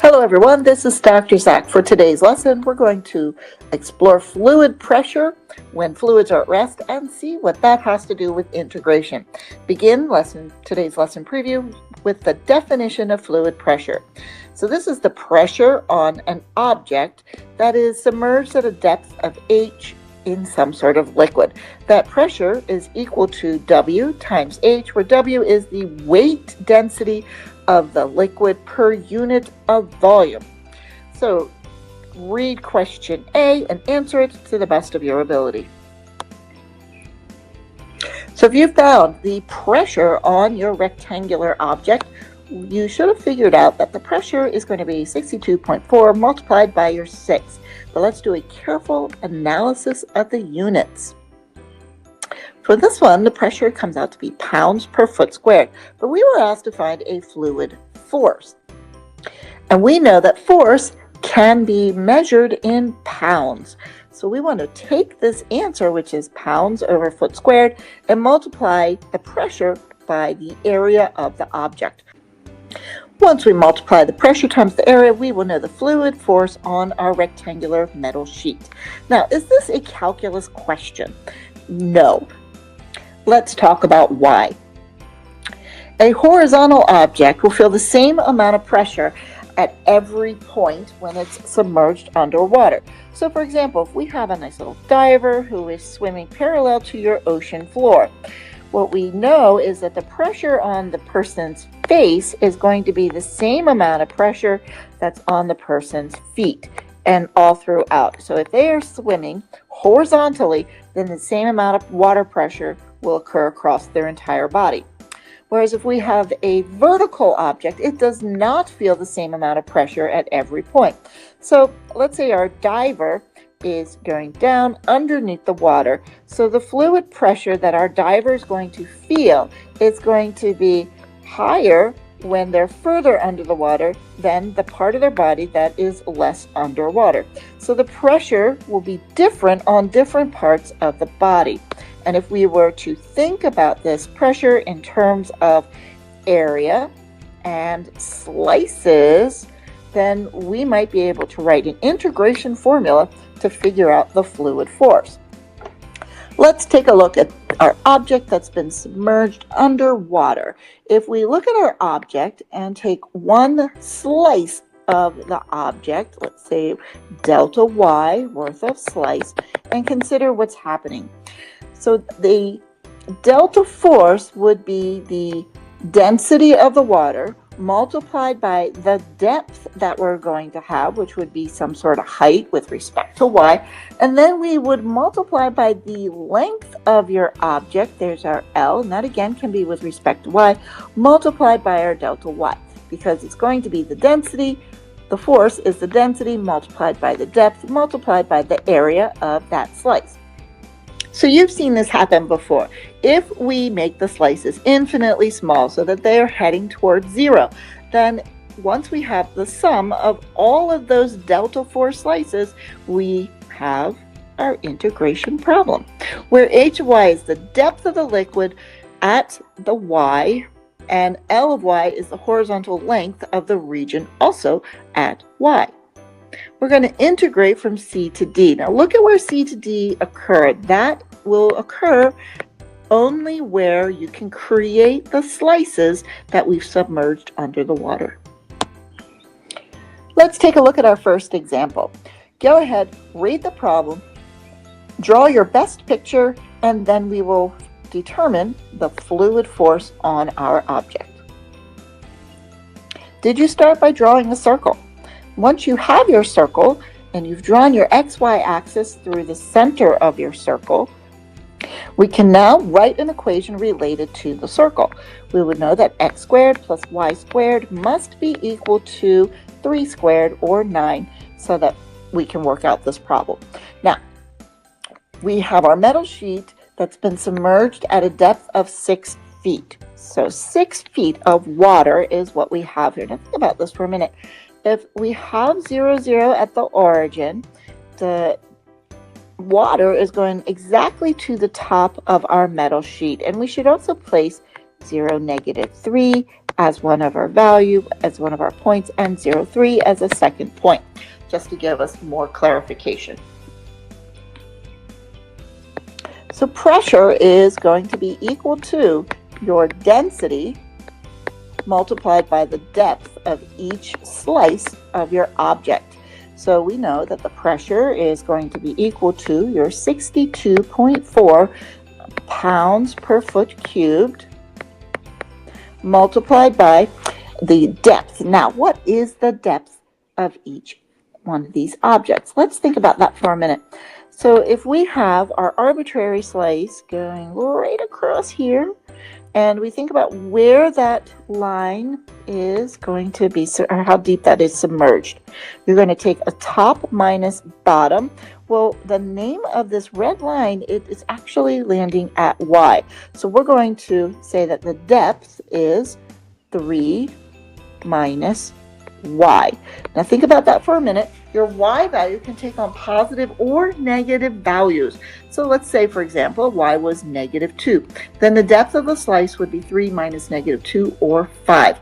Hello everyone, this is Dr. Zach. For today's lesson, we're going to explore fluid pressure when fluids are at rest and see what that has to do with integration. Begin today's lesson preview with the definition of fluid pressure. So this is the pressure on an object that is submerged at a depth of h in some sort of liquid. That pressure is equal to W times H, where W is the weight density of the liquid per unit of volume. So read question A and answer it to the best of your ability. So if you found the pressure on your rectangular object, you should have figured out that the pressure is going to be 62.4 multiplied by your 6. But let's do a careful analysis of the units. For this one, the pressure comes out to be pounds per foot squared, but we were asked to find a fluid force. And we know that force can be measured in pounds. So we want to take this answer, which is pounds over foot squared, and multiply the pressure by the area of the object. Once we multiply the pressure times the area, we will know the fluid force on our rectangular metal sheet. Now, is this a calculus question? No. Let's talk about why. A horizontal object will feel the same amount of pressure at every point when it's submerged underwater. So for example, if we have a nice little diver who is swimming parallel to your ocean floor, what we know is that the pressure on the person's face is going to be the same amount of pressure that's on the person's feet and all throughout. So if they are swimming horizontally, then the same amount of water pressure will occur across their entire body. Whereas if we have a vertical object, it does not feel the same amount of pressure at every point. So let's say our diver is going down underneath the water. So the fluid pressure that our diver is going to feel is going to be higher when they're further under the water than the part of their body that is less underwater. So the pressure will be different on different parts of the body. And if we were to think about this pressure in terms of area and slices, then we might be able to write an integration formula to figure out the fluid force. Let's take a look at our object that's been submerged underwater. If we look at our object and take one slice of the object, let's say delta y worth of slice, and consider what's happening. So the delta force would be the density of the water multiplied by the depth that we're going to have, which would be some sort of height with respect to y, and then we would multiply by the length of your object, there's our L, and that again can be with respect to y, multiplied by our delta y, because it's going to be the density, the force is the density multiplied by the depth multiplied by the area of that slice. So you've seen this happen before. If we make the slices infinitely small so that they are heading towards zero, then once we have the sum of all of those delta 4 slices, we have our integration problem, where h of y is the depth of the liquid at the y, and L of y is the horizontal length of the region also at y. We're going to integrate from C to D. Now look at where C to D occurred. That will occur only where you can create the slices that we've submerged under the water. Let's take a look at our first example. Go ahead, read the problem, draw your best picture, and then we will determine the fluid force on our object. Did you start by drawing a circle? Once you have your circle and you've drawn your XY axis through the center of your circle, we can now write an equation related to the circle. We would know that x squared plus y squared must be equal to 3 squared or 9 so that we can work out this problem. Now, we have our metal sheet that's been submerged at a depth of 6 feet. So 6 feet of water is what we have here. Now think about this for a minute. If we have 0, 0 at the origin, the water is going exactly to the top of our metal sheet. And we should also place 0, -3 as one of our value, as one of our points, and 0, 3 as a second point, just to give us more clarification. So pressure is going to be equal to your density multiplied by the depth of each slice of your object. So we know that the pressure is going to be equal to your 62.4 pounds per foot cubed multiplied by the depth. Now, what is the depth of each one of these objects? Let's think about that for a minute. So if we have our arbitrary slice going right across here, and we think about where that line is going to be, or how deep that is submerged, you're going to take a top minus bottom. Well, the name of this red line, it is actually landing at y. So we're going to say that the depth is 3 minus y. Now think about that for a minute. Your y value can take on positive or negative values. So let's say, for example, y was -2. Then the depth of the slice would be 3 minus -2, or 5.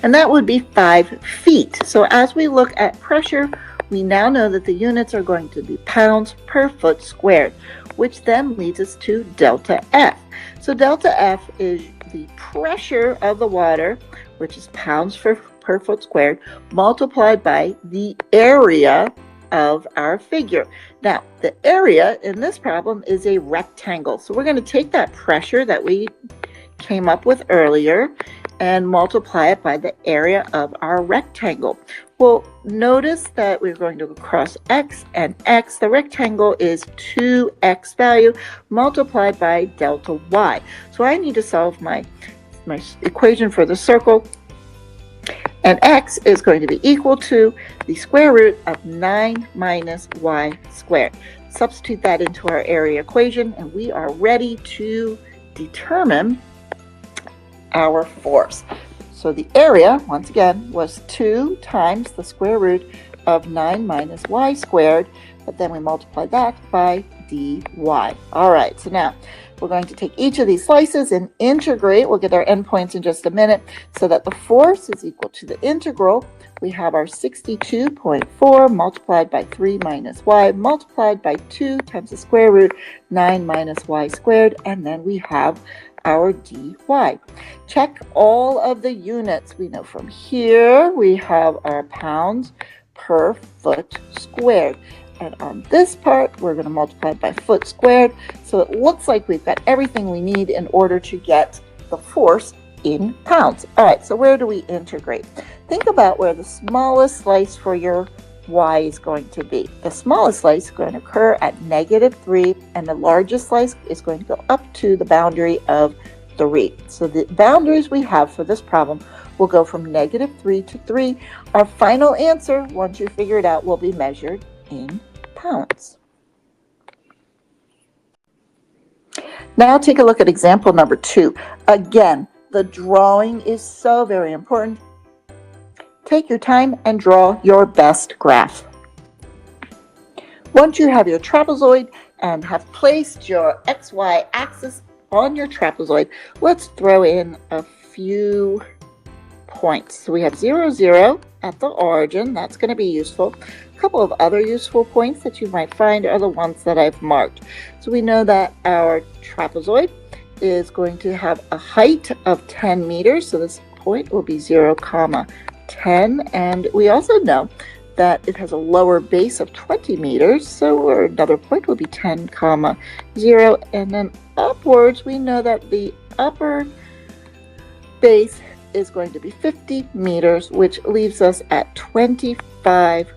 And that would be 5 feet. So as we look at pressure, we now know that the units are going to be pounds per foot squared, which then leads us to delta F. So delta F is the pressure of the water, which is pounds per foot squared, multiplied by the area of our figure. Now, the area in this problem is a rectangle. So we're going to take that pressure that we came up with earlier and multiply it by the area of our rectangle. Well, notice that we're going to go across x and x. The rectangle is 2x value multiplied by delta y. So I need to solve my equation for the circle. And x is going to be equal to the square root of 9 minus y squared. Substitute that into our area equation, and we are ready to determine our force. So the area, once again, was 2 times the square root of 9 minus y squared, but then we multiply that by dy. All right, so now we're going to take each of these slices and integrate. We'll get our endpoints in just a minute, so that the force is equal to the integral. We have our 62.4 multiplied by 3 minus y multiplied by 2 times the square root 9 minus y squared, and then we have our dy. Check all of the units. We know from here we have our pounds per foot squared. And on this part, we're going to multiply by foot squared. So it looks like we've got everything we need in order to get the force in pounds. All right, so where do we integrate? Think about where the smallest slice for your y is going to be. The smallest slice is going to occur at -3, and the largest slice is going to go up to the boundary of 3. So the boundaries we have for this problem will go from -3 to 3. Our final answer, once you figure it out, will be measured in pounds. Now take a look at example number 2. Again, the drawing is so very important. Take your time and draw your best graph. Once you have your trapezoid and have placed your XY axis on your trapezoid, let's throw in a few points. So we have 0, 0 at the origin. That's going to be useful. A couple of other useful points that you might find are the ones that I've marked. So we know that our trapezoid is going to have a height of 10 meters. So this point will be 0, 10. And we also know that it has a lower base of 20 meters. So another point will be 10, 0. And then upwards, we know that the upper base is going to be 50 meters, which leaves us at 25,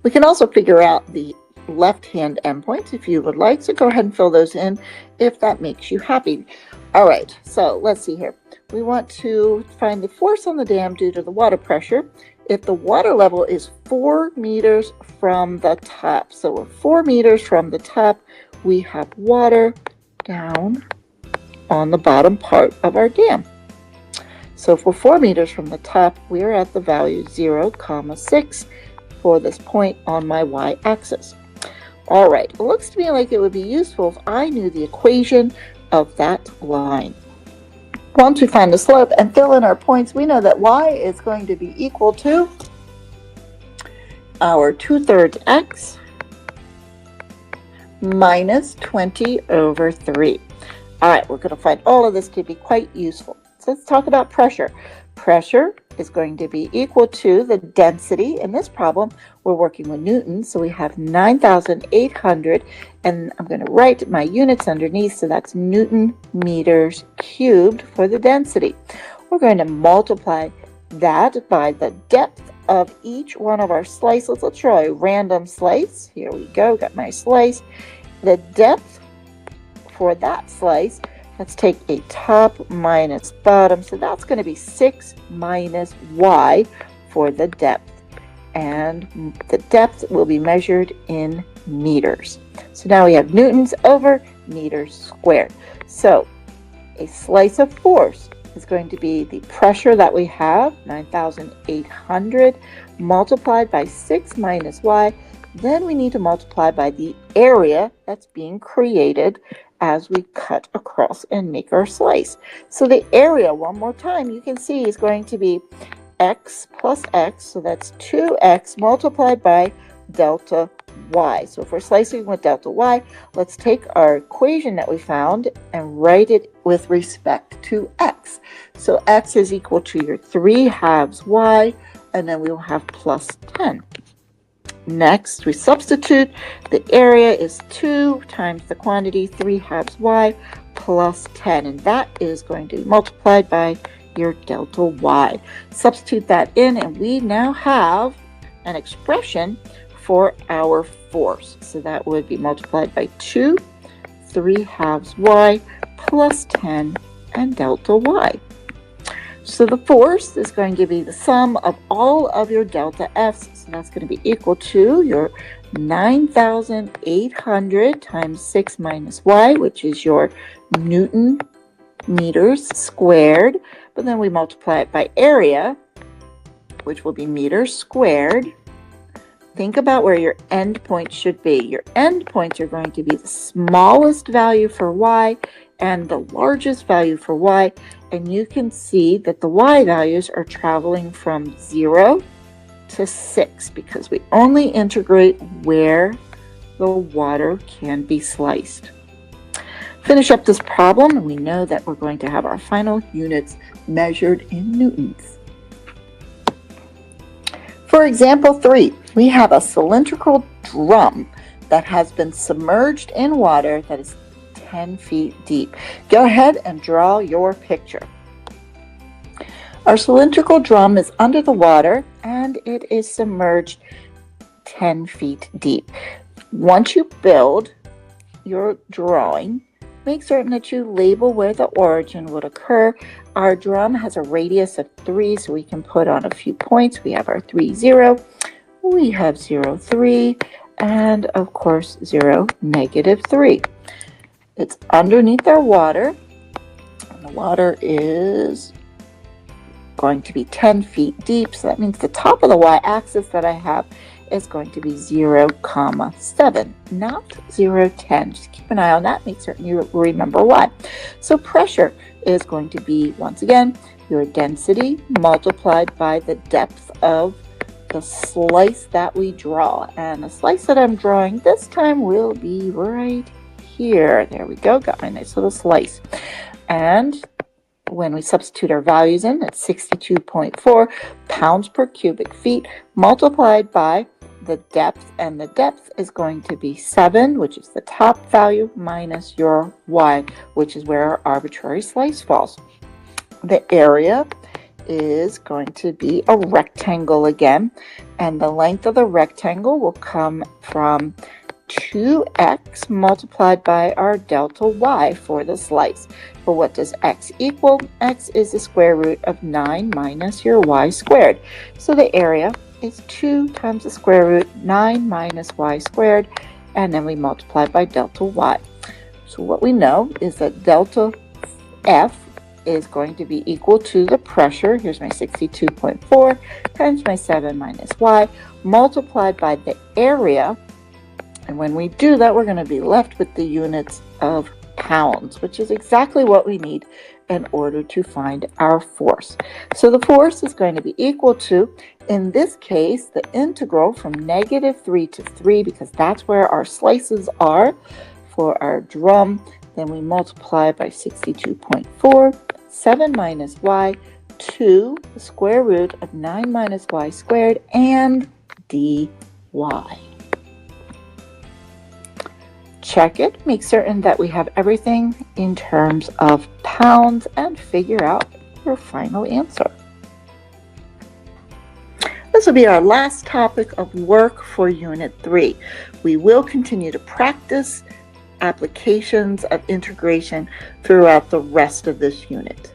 we can also figure out the left-hand endpoints if you would like, so go ahead and fill those in if that makes you happy. All right, so let's see here. We want to find the force on the dam due to the water pressure if the water level is 4 meters from the top. So we're 4 meters from the top. We have water down on the bottom part of our dam. So if we're 4 meters from the top, we're at the value 0, 6 for this point on my y-axis. All right, it looks to me like it would be useful if I knew the equation of that line. Once we find the slope and fill in our points, we know that y is going to be equal to our 2/3 x minus 20 over 3. All right, we're going to find all of this to be quite useful. So let's talk about pressure. Pressure is going to be equal to the density. In this problem, we're working with newtons, so we have 9,800, and I'm going to write my units underneath, so that's Newton meters cubed for the density. We're going to multiply that by the depth of each one of our slices. Let's draw a random slice. Here we go, got my slice. The depth for that slice, let's take a top minus bottom, so that's going to be 6 minus y for the depth, and the depth will be measured in meters. So now we have newtons over meters squared. So a slice of force is going to be the pressure that we have, 9,800, multiplied by 6 minus y. Then we need to multiply by the area that's being created as we cut across and make our slice. So the area, one more time, you can see is going to be x plus x, so that's 2x multiplied by delta y. So if we're slicing with delta y, let's take our equation that we found and write it with respect to x. So x is equal to your 3/2 y, and then we will have plus 10. Next, we substitute. The area is 2 times the quantity, 3/2 y, plus 10, and that is going to be multiplied by your delta y. Substitute that in, and we now have an expression for our force. So that would be multiplied by 2, 3/2 y, plus 10, and delta y. So the force is going to be the sum of all of your delta f's. So that's going to be equal to your 9,800 times 6 minus y, which is your Newton meters squared. But then we multiply it by area, which will be meters squared. Think about where your endpoints should be. Your endpoints are going to be the smallest value for y and the largest value for y. And you can see that the y values are traveling from 0 to 6 because we only integrate where the water can be sliced. Finish up this problem, and we know that we're going to have our final units measured in newtons. For example 3, we have a cylindrical drum that has been submerged in water that is 10 feet deep. Go ahead and draw your picture. Our cylindrical drum is under the water and it is submerged 10 feet deep. Once you build your drawing, make certain that you label where the origin would occur. Our drum has a radius of 3, so we can put on a few points. We have our 3, 0, we have 0, 3, and of course 0, negative 3. It's underneath our water, and the water is going to be 10 feet deep, so that means the top of the y-axis that I have is going to be 0, 7, not 0, 10. Just keep an eye on that, make certain you remember why. So pressure is going to be, once again, your density multiplied by the depth of the slice that we draw. And the slice that I'm drawing this time will be right here. There we go, got my nice little slice. And when we substitute our values in, that's 62.4 pounds per cubic feet multiplied by the depth, and the depth is going to be 7, which is the top value, minus your y, which is where our arbitrary slice falls. The area is going to be a rectangle again, and the length of the rectangle will come from 2x multiplied by our delta y for the slice. But what does x equal? X is the square root of 9 minus your y squared. So the area is 2 times the square root 9 minus y squared, and then we multiply by delta y. So what we know is that delta F is going to be equal to the pressure, here's my 62.4, times my 7 minus y, multiplied by the area. And when we do that, we're going to be left with the units of pounds, which is exactly what we need in order to find our force. So the force is going to be equal to, in this case, the integral from -3 to 3, because that's where our slices are for our drum. Then we multiply by 62.4, 7 minus y, 2, the square root of 9 minus y squared, and dy. Check it, make certain that we have everything in terms of pounds, and figure out your final answer. This will be our last topic of work for Unit 3. We will continue to practice applications of integration throughout the rest of this unit.